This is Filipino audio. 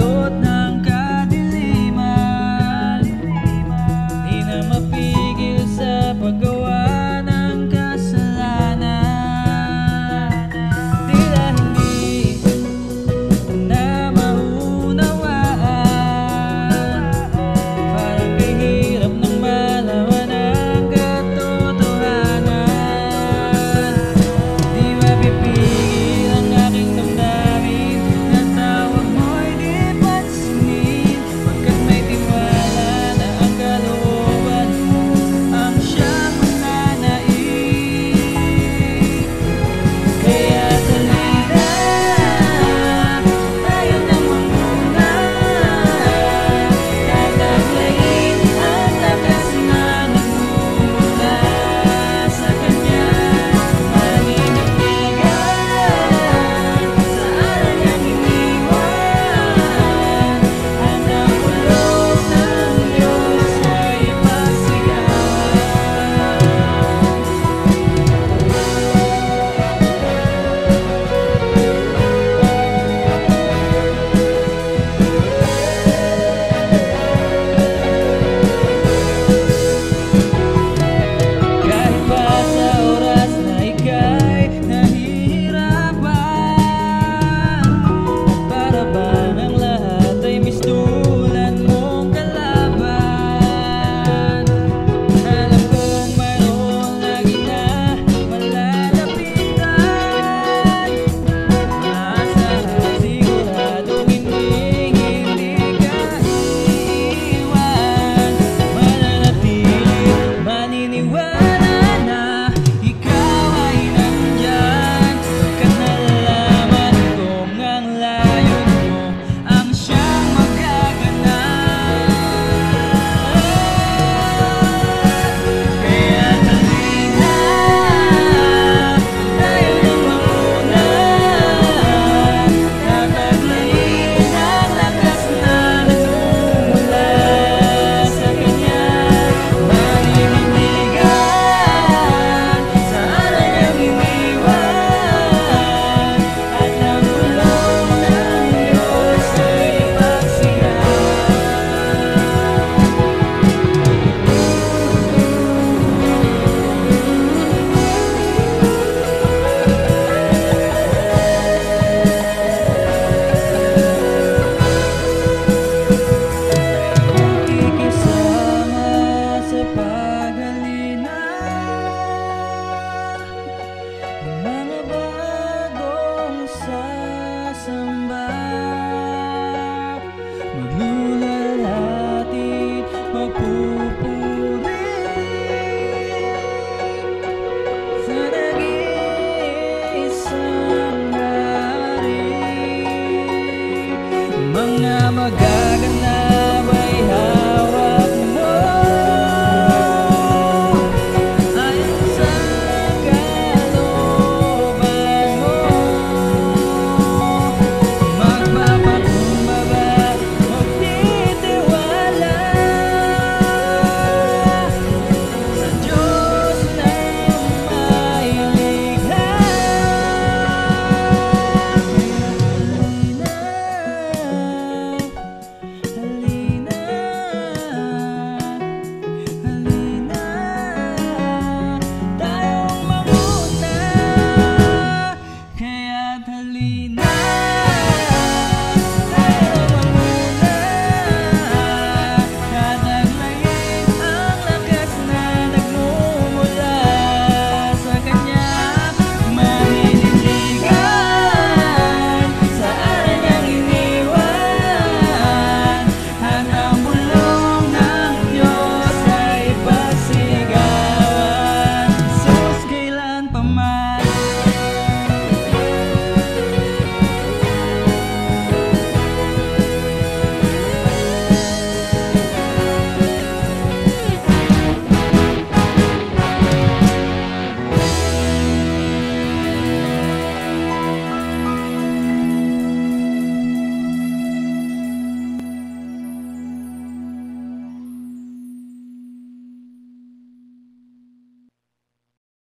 dulot ng kadiliman. Di na mapigil sa paggawa ng kasalanan. Tila hindi na maunawaan, parang kahirap ng malaman ang katotohanan. Di mapipigil ang aking damdamin na tawag mo'y di pansinin, pagkat may tiwala na ang kalooban mo ang siyang mananaig. Kaya halina, tayo nang manguna, tataglayin ang lakas na nagmumula sa Kanya. Manindigan sa aral niyang iniwan, at ang bulong ng Diyos ay ipagsigawan. Kahit pa sa oras na ika'y nahihirapan, para bang ang lahat ay mistulan mong kalaban. Alam kong mayroon lagi na malalapitan, maasahan siguradong hindi ka iiwan. Mananatili, maniniwala na ikaw ay nandyan, pagkat nalalaman kong ang layon mo ang siyang magaganap. Kaya halina, tayo nang manguna, tataglayin ang lakas na nagmumula sa Kanya. Maninindigan sa aral niyang iniwan, at ang bulong ng Diyos ay ipagsigawan. Makikisama sa paghalina ng mga bagong sasamba, maglulalatit, magpupuri sa nag-iisang hari. Mga magaganap